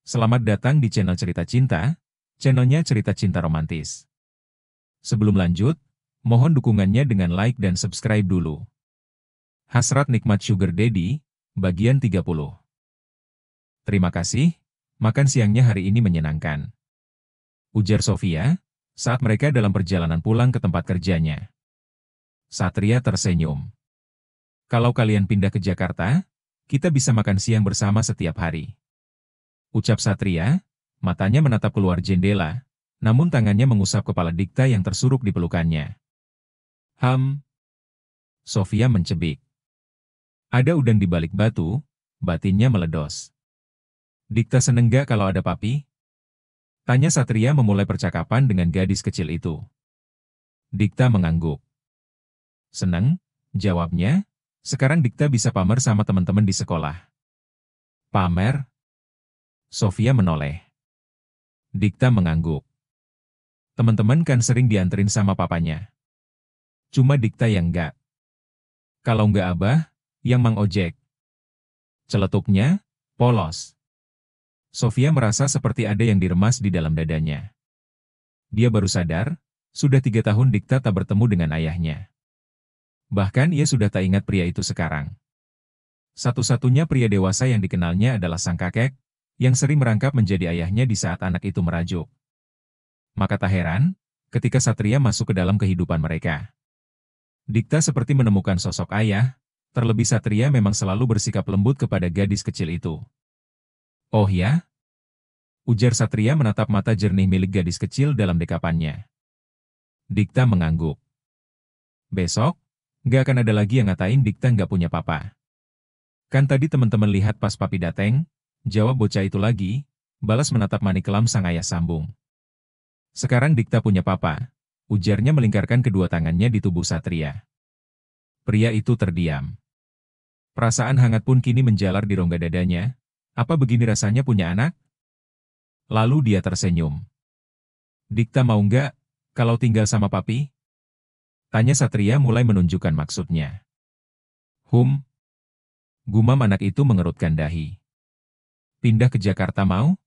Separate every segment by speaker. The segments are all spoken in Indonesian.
Speaker 1: Selamat datang di channel Cerita Cinta, channelnya cerita cinta romantis. Sebelum lanjut, mohon dukungannya dengan like dan subscribe dulu. Hasrat Nikmat Sugar Daddy, bagian 30. Terima kasih, makan siangnya hari ini menyenangkan, ujar Sofia, saat mereka dalam perjalanan pulang ke tempat kerjanya. Satria tersenyum. Kalau kalian pindah ke Jakarta, kita bisa makan siang bersama setiap hari. Ucap Satria, matanya menatap keluar jendela, namun tangannya mengusap kepala Dikta yang tersuruk di pelukannya. Sofia mencebik. Ada udang di balik batu, batinnya meledos. Dikta seneng gak kalau ada papi? Tanya Satria memulai percakapan dengan gadis kecil itu. Dikta mengangguk. Seneng, jawabnya, sekarang Dikta bisa pamer sama teman-teman di sekolah. Pamer? Sofia menoleh. Dikta mengangguk. Teman-teman kan sering dianterin sama papanya. Cuma Dikta yang enggak. Kalau enggak Abah, yang Mang Ojek. Celetuknya, polos. Sofia merasa seperti ada yang diremas di dalam dadanya. Dia baru sadar, sudah 3 tahun Dikta tak bertemu dengan ayahnya. Bahkan ia sudah tak ingat pria itu sekarang. Satu-satunya pria dewasa yang dikenalnya adalah sang kakek, yang sering merangkap menjadi ayahnya di saat anak itu merajuk. Maka tak heran, ketika Satria masuk ke dalam kehidupan mereka. Dikta seperti menemukan sosok ayah, terlebih Satria memang selalu bersikap lembut kepada gadis kecil itu. Oh ya? Ujar Satria menatap mata jernih milik gadis kecil dalam dekapannya. Dikta mengangguk. Besok, gak akan ada lagi yang ngatain Dikta gak punya papa. Kan tadi teman-teman lihat pas papi dateng, jawab bocah itu lagi, balas menatap mani kelam sang ayah sambung. Sekarang Dikta punya papa, ujarnya melingkarkan kedua tangannya di tubuh Satria. Pria itu terdiam. Perasaan hangat pun kini menjalar di rongga dadanya. Apa begini rasanya punya anak? Lalu dia tersenyum. Dikta mau nggak, kalau tinggal sama papi? Tanya Satria mulai menunjukkan maksudnya. Gumam anak itu mengerutkan dahi. Pindah ke Jakarta mau?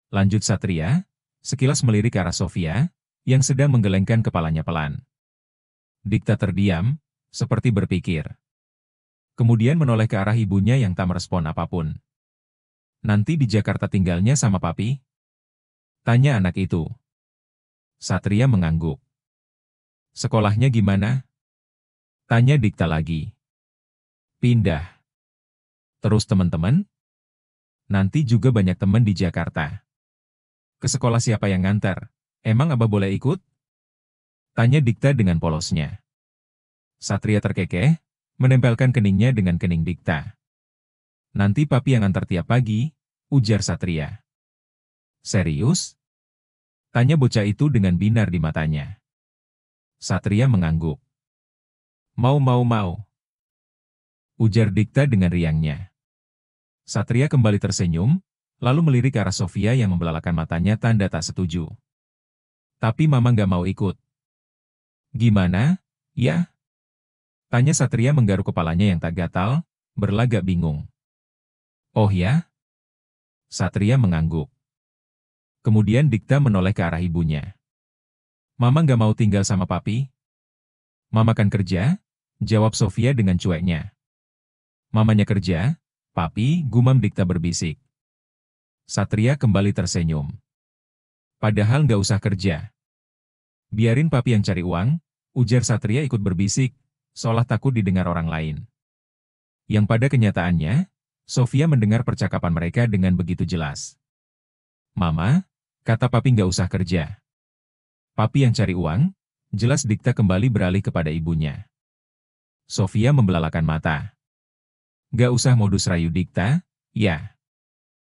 Speaker 1: Lanjut Satria, sekilas melirik ke arah Sofia, yang sedang menggelengkan kepalanya pelan. Dikta terdiam, seperti berpikir. Kemudian menoleh ke arah ibunya yang tak merespon apapun. Nanti di Jakarta tinggalnya sama papi? Tanya anak itu. Satria mengangguk. Sekolahnya gimana? Tanya Dikta lagi. Pindah. Terus teman-teman? Nanti juga banyak teman di Jakarta. Ke sekolah siapa yang ngantar? Emang Abah boleh ikut? Tanya Dikta dengan polosnya. Satria terkekeh, menempelkan keningnya dengan kening Dikta. Nanti papi yang antar tiap pagi, ujar Satria. Serius? Tanya bocah itu dengan binar di matanya. Satria mengangguk. Mau. Ujar Dikta dengan riangnya. Satria kembali tersenyum, lalu melirik ke arah Sofia yang membelalakan matanya tanda tak setuju. Tapi Mama gak mau ikut. Gimana, ya? Tanya Satria menggaruk kepalanya yang tak gatal, berlagak bingung. Oh ya? Satria mengangguk. Kemudian Dikta menoleh ke arah ibunya. Mama gak mau tinggal sama papi? Mama kan kerja, jawab Sofia dengan cueknya. Mamanya kerja? Papi, gumam Dikta berbisik. Satria kembali tersenyum. Padahal nggak usah kerja. Biarin papi yang cari uang, ujar Satria ikut berbisik, seolah takut didengar orang lain. Yang pada kenyataannya, Sofia mendengar percakapan mereka dengan begitu jelas. Mama, kata papi nggak usah kerja. Papi yang cari uang, jelas Dikta kembali beralih kepada ibunya. Sofia membelalakan mata. Gak usah modus rayu Dikta, ya.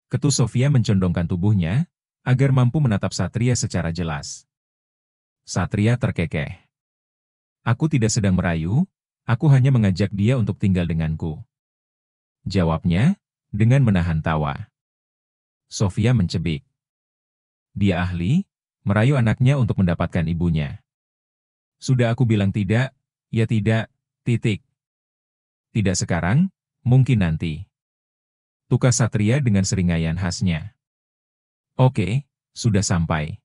Speaker 1: Ketus Sofia mencondongkan tubuhnya, agar mampu menatap Satria secara jelas. Satria terkekeh. Aku tidak sedang merayu, aku hanya mengajak dia untuk tinggal denganku. Jawabnya, dengan menahan tawa. Sofia mencebik. Dia ahli, merayu anaknya untuk mendapatkan ibunya. Sudah aku bilang tidak, ya tidak, titik. Tidak sekarang, mungkin nanti. Tukas Satria dengan seringaian khasnya. Oke, sudah sampai.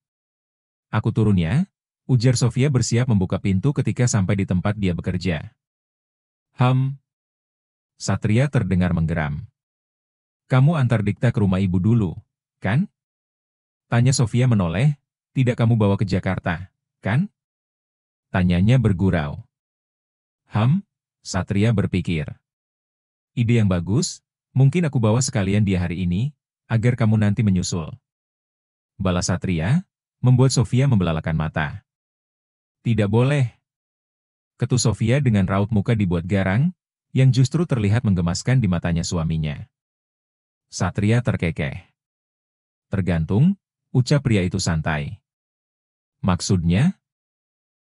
Speaker 1: Aku turun ya, ujar Sofia bersiap membuka pintu ketika sampai di tempat dia bekerja. Satria terdengar menggeram. Kamu antar Dikta ke rumah ibu dulu, kan? Tanya Sofia menoleh, tidak kamu bawa ke Jakarta, kan? Tanyanya bergurau. Satria berpikir. Ide yang bagus, mungkin aku bawa sekalian dia hari ini, agar kamu nanti menyusul. Balas Satria, membuat Sofia membelalakan mata. Tidak boleh. Ketus Sofia dengan raut muka dibuat garang, yang justru terlihat menggemaskan di matanya suaminya. Satria terkekeh. Tergantung, ucap pria itu santai. Maksudnya?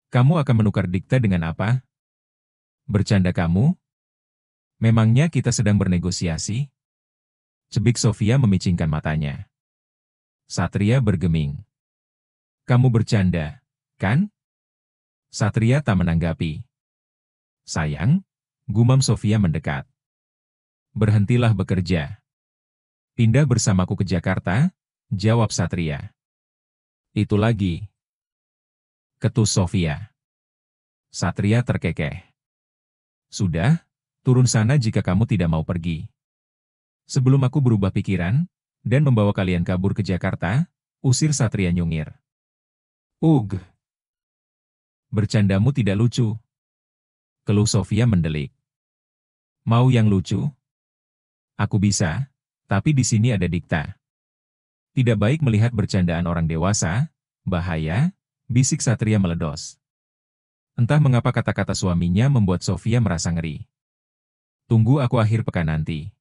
Speaker 1: Kamu akan menukar Dikta dengan apa? Bercanda kamu? Memangnya kita sedang bernegosiasi? Cebik Sofia memicingkan matanya. Satria bergeming. Kamu bercanda, kan? Satria tak menanggapi. Sayang, gumam Sofia mendekat. Berhentilah bekerja. Pindah bersamaku ke Jakarta, jawab Satria. Itu lagi. Ketus Sofia. Satria terkekeh. Sudah, turun sana jika kamu tidak mau pergi. Sebelum aku berubah pikiran, dan membawa kalian kabur ke Jakarta, usir Satria nyungir. Ugh. Bercandamu tidak lucu. Keluh Sofia mendelik. Mau yang lucu? Aku bisa, tapi di sini ada Dikta. Tidak baik melihat bercandaan orang dewasa, bahaya, bisik Satria meledos. Entah mengapa kata-kata suaminya membuat Sofia merasa ngeri. Tunggu aku akhir pekan nanti.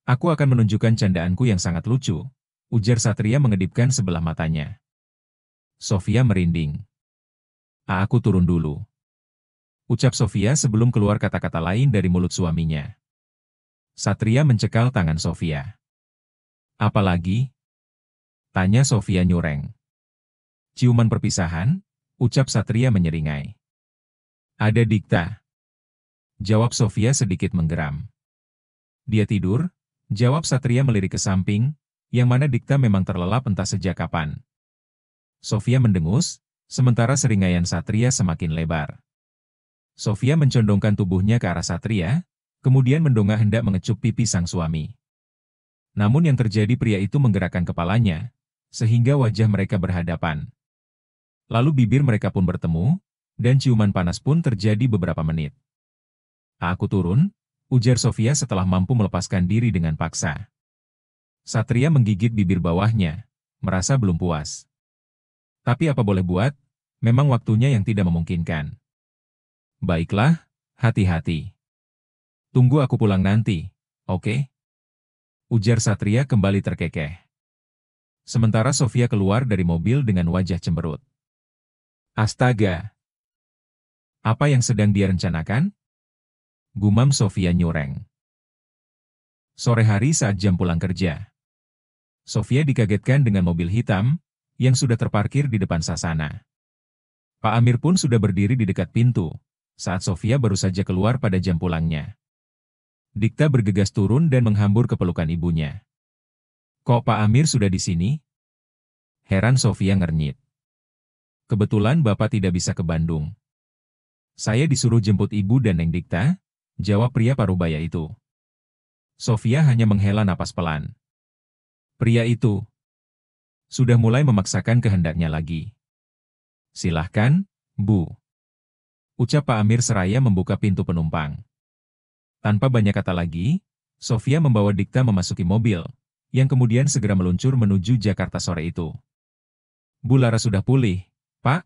Speaker 1: Aku akan menunjukkan candaanku yang sangat lucu, ujar Satria mengedipkan sebelah matanya. Sofia merinding. Aku turun dulu. Ucap Sofia sebelum keluar kata-kata lain dari mulut suaminya. Satria mencekal tangan Sofia. Apalagi? Tanya Sofia nyureng. Ciuman perpisahan, ucap Satria menyeringai. Ada Dikta. Jawab Sofia sedikit menggeram. Dia tidur, jawab Satria melirik ke samping, yang mana Dikta memang terlelap entah sejak kapan. Sofia mendengus, sementara seringaian Satria semakin lebar. Sofia mencondongkan tubuhnya ke arah Satria, kemudian mendongak hendak mengecup pipi sang suami. Namun yang terjadi pria itu menggerakkan kepalanya, sehingga wajah mereka berhadapan. Lalu bibir mereka pun bertemu, dan ciuman panas pun terjadi beberapa menit. Aku turun, ujar Sofia setelah mampu melepaskan diri dengan paksa. Satria menggigit bibir bawahnya, merasa belum puas. Tapi apa boleh buat, memang waktunya yang tidak memungkinkan. Baiklah, hati-hati. Tunggu aku pulang nanti, oke? Ujar Satria kembali terkekeh. Sementara Sofia keluar dari mobil dengan wajah cemberut. Astaga! Apa yang sedang dia rencanakan? Gumam Sofia nyureng. Sore hari saat jam pulang kerja. Sofia dikagetkan dengan mobil hitam, yang sudah terparkir di depan Sasana. Pak Amir pun sudah berdiri di dekat pintu, saat Sofia baru saja keluar pada jam pulangnya. Dikta bergegas turun dan menghambur ke pelukan ibunya. Kok Pak Amir sudah di sini? Heran Sofia ngernyit. Kebetulan Bapak tidak bisa ke Bandung. Saya disuruh jemput Ibu dan Neng Dikta, jawab pria parubaya itu. Sofia hanya menghela napas pelan. Pria itu sudah mulai memaksakan kehendaknya lagi. Silahkan, Bu. Ucap Pak Amir seraya membuka pintu penumpang. Tanpa banyak kata lagi, Sofia membawa Dikta memasuki mobil, yang kemudian segera meluncur menuju Jakarta sore itu. Bu Lara sudah pulih, Pak?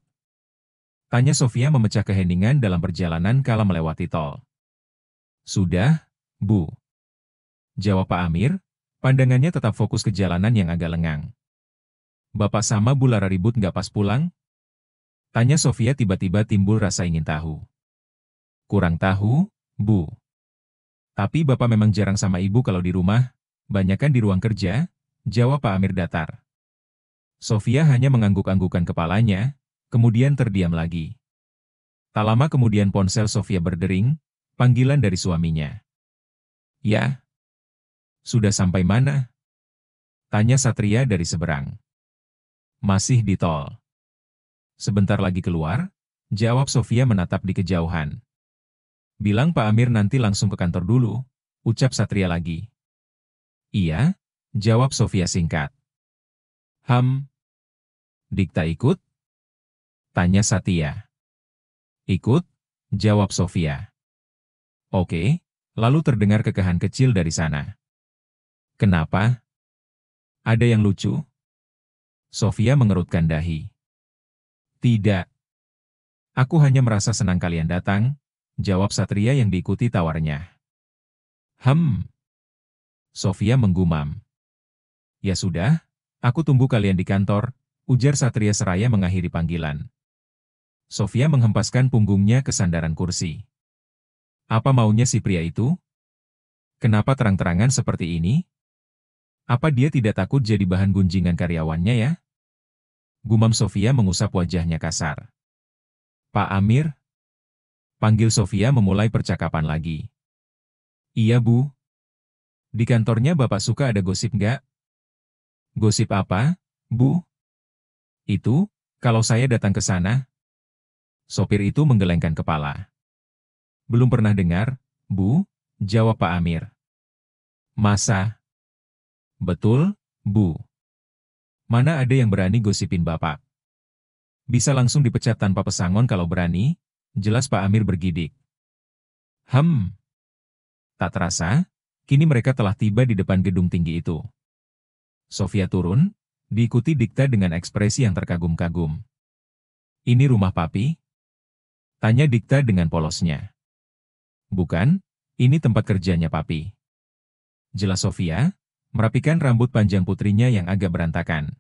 Speaker 1: Tanya Sofia memecah keheningan dalam perjalanan kala melewati tol. Sudah, Bu. Jawab Pak Amir, pandangannya tetap fokus ke jalanan yang agak lengang. Bapak sama Bu Lara ribut nggak pas pulang? Tanya Sofia tiba-tiba timbul rasa ingin tahu. Kurang tahu, Bu. Tapi Bapak memang jarang sama Ibu kalau di rumah, banyakan di ruang kerja, jawab Pak Amir datar. Sofia hanya mengangguk-anggukan kepalanya, kemudian terdiam lagi. Tak lama kemudian ponsel Sofia berdering, panggilan dari suaminya. Ya. Sudah sampai mana? Tanya Satria dari seberang. Masih di tol. Sebentar lagi keluar, jawab Sofia menatap di kejauhan. Bilang Pak Amir nanti langsung ke kantor dulu, ucap Satria lagi. Iya, jawab Sofia singkat. Dikta ikut? Tanya Satya. Ikut, jawab Sofia. Oke, lalu terdengar kekahan kecil dari sana. Kenapa? Ada yang lucu? Sofia mengerutkan dahi. Tidak. Aku hanya merasa senang kalian datang, jawab Satria yang diikuti tawarnya. Sofia menggumam. Ya sudah, aku tunggu kalian di kantor, ujar Satria seraya mengakhiri panggilan. Sofia menghempaskan punggungnya ke sandaran kursi. Apa maunya si pria itu? Kenapa terang-terangan seperti ini? Apa dia tidak takut jadi bahan gunjingan karyawannya ya? Gumam Sofia mengusap wajahnya kasar. Pak Amir? Panggil Sofia memulai percakapan lagi. Iya Bu. Di kantornya Bapak suka ada gosip nggak? Gosip apa, Bu? Itu, kalau saya datang ke sana. Sopir itu menggelengkan kepala. Belum pernah dengar, Bu, jawab Pak Amir. Masa? Betul, Bu. Mana ada yang berani gosipin Bapak? Bisa langsung dipecat tanpa pesangon kalau berani, jelas Pak Amir bergidik. Tak terasa, kini mereka telah tiba di depan gedung tinggi itu. Sofia turun, diikuti Dikta dengan ekspresi yang terkagum-kagum. Ini rumah Papi? Tanya Dikta dengan polosnya. Bukan, ini tempat kerjanya Papi. Jelas Sofia, merapikan rambut panjang putrinya yang agak berantakan.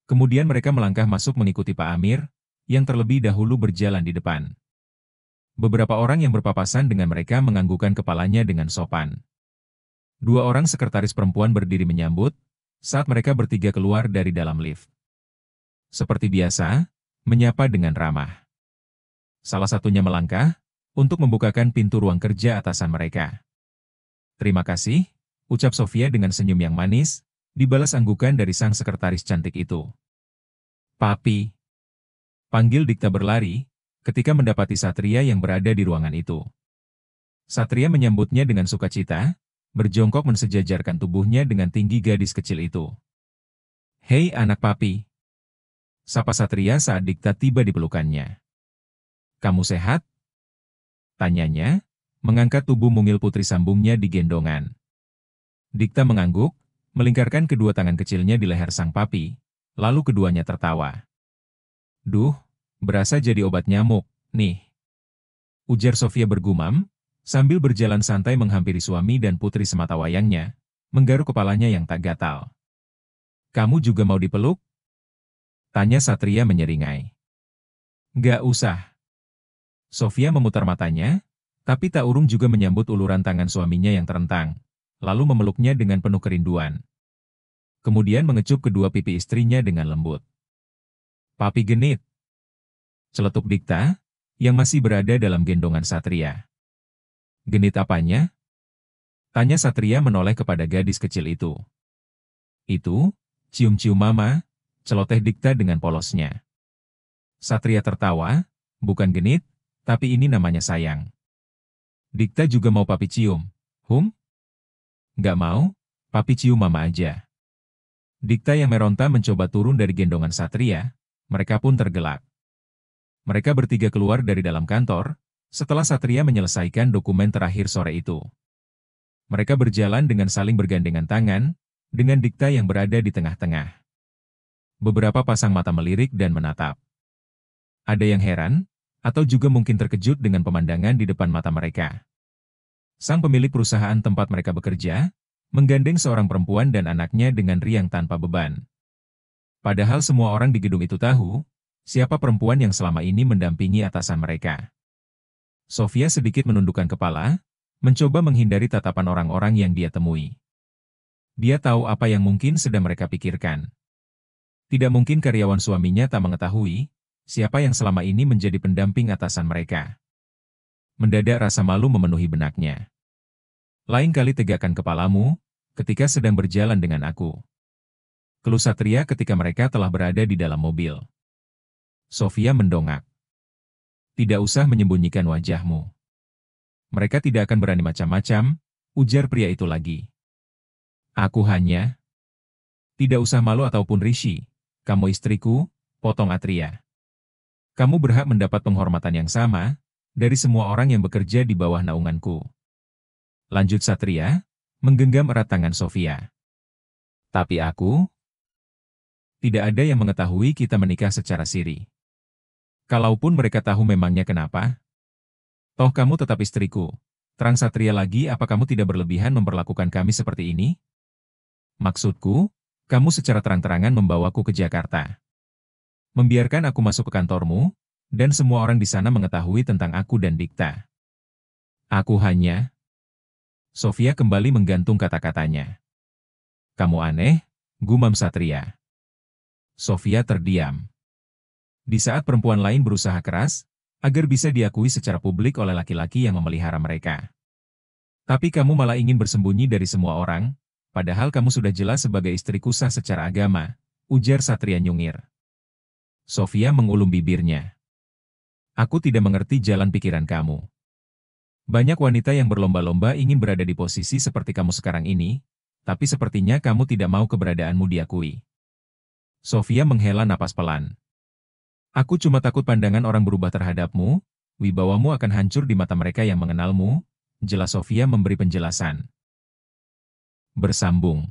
Speaker 1: Kemudian mereka melangkah masuk mengikuti Pak Amir, yang terlebih dahulu berjalan di depan. Beberapa orang yang berpapasan dengan mereka menganggukkan kepalanya dengan sopan. 2 orang sekretaris perempuan berdiri menyambut, saat mereka bertiga keluar dari dalam lift. Seperti biasa, menyapa dengan ramah. Salah satunya melangkah, untuk membukakan pintu ruang kerja atasan mereka. Terima kasih, ucap Sofia dengan senyum yang manis, dibalas anggukan dari sang sekretaris cantik itu. Papi. Panggil Dikta berlari, ketika mendapati Satria yang berada di ruangan itu. Satria menyambutnya dengan sukacita, berjongkok mensejajarkan tubuhnya dengan tinggi gadis kecil itu. Hei anak Papi. Sapa Satria saat Dikta tiba di pelukannya. Kamu sehat? Tanyanya, mengangkat tubuh mungil putri sambungnya di gendongan. Dikta mengangguk, melingkarkan kedua tangan kecilnya di leher sang papi, lalu keduanya tertawa. Duh, berasa jadi obat nyamuk, nih. Ujar Sofia bergumam, sambil berjalan santai menghampiri suami dan putri sematawayangnya, menggaruk kepalanya yang tak gatal. Kamu juga mau dipeluk? Tanya Satria menyeringai. Gak usah. Sofia memutar matanya, tapi tak urung juga menyambut uluran tangan suaminya yang terentang, lalu memeluknya dengan penuh kerinduan. Kemudian mengecup kedua pipi istrinya dengan lembut. Papi genit. Celetuk Dikta, yang masih berada dalam gendongan Satria. Genit apanya? Tanya Satria menoleh kepada gadis kecil itu. Itu, cium-cium mama, celoteh Dikta dengan polosnya. Satria tertawa, bukan genit, tapi ini namanya sayang. Dikta juga mau papi cium. Gak mau, papi cium mama aja. Dikta yang meronta mencoba turun dari gendongan Satria, mereka pun tergelak. Mereka bertiga keluar dari dalam kantor, setelah Satria menyelesaikan dokumen terakhir sore itu. Mereka berjalan dengan saling bergandengan tangan, dengan Dikta yang berada di tengah-tengah. Beberapa pasang mata melirik dan menatap. Ada yang heran, atau juga mungkin terkejut dengan pemandangan di depan mata mereka. Sang pemilik perusahaan tempat mereka bekerja, menggandeng seorang perempuan dan anaknya dengan riang tanpa beban. Padahal semua orang di gedung itu tahu, siapa perempuan yang selama ini mendampingi atasan mereka. Sofia sedikit menundukkan kepala, mencoba menghindari tatapan orang-orang yang dia temui. Dia tahu apa yang mungkin sedang mereka pikirkan. Tidak mungkin karyawan suaminya tak mengetahui, siapa yang selama ini menjadi pendamping atasan mereka. Mendadak rasa malu memenuhi benaknya. Lain kali tegakkan kepalamu, ketika sedang berjalan dengan aku. keluh Satria ketika mereka telah berada di dalam mobil. Sofia mendongak. Tidak usah menyembunyikan wajahmu. Mereka tidak akan berani macam-macam, ujar pria itu lagi. Aku hanya... Tidak usah malu ataupun risih. Kamu istriku, potong Atria. Kamu berhak mendapat penghormatan yang sama dari semua orang yang bekerja di bawah naunganku. Lanjut Satria, menggenggam erat tangan Sofia. Tapi aku... Tidak ada yang mengetahui kita menikah secara siri. Kalaupun mereka tahu memangnya kenapa? Toh kamu tetap istriku. Terang Satria lagi, apa kamu tidak berlebihan memperlakukan kami seperti ini? Maksudku, kamu secara terang-terangan membawaku ke Jakarta. Membiarkan aku masuk ke kantormu, dan semua orang di sana mengetahui tentang aku dan Dikta. Aku hanya... Sofia kembali menggantung kata-katanya. Kamu aneh, gumam Satria. Sofia terdiam. Di saat perempuan lain berusaha keras, agar bisa diakui secara publik oleh laki-laki yang memelihara mereka. Tapi kamu malah ingin bersembunyi dari semua orang, padahal kamu sudah jelas sebagai istriku sah secara agama, ujar Satria nyungir. Sofia mengulum bibirnya. Aku tidak mengerti jalan pikiran kamu. Banyak wanita yang berlomba-lomba ingin berada di posisi seperti kamu sekarang ini, tapi sepertinya kamu tidak mau keberadaanmu diakui. Sofia menghela napas pelan. Aku cuma takut pandangan orang berubah terhadapmu, wibawamu akan hancur di mata mereka yang mengenalmu, jelas Sofia memberi penjelasan. Bersambung.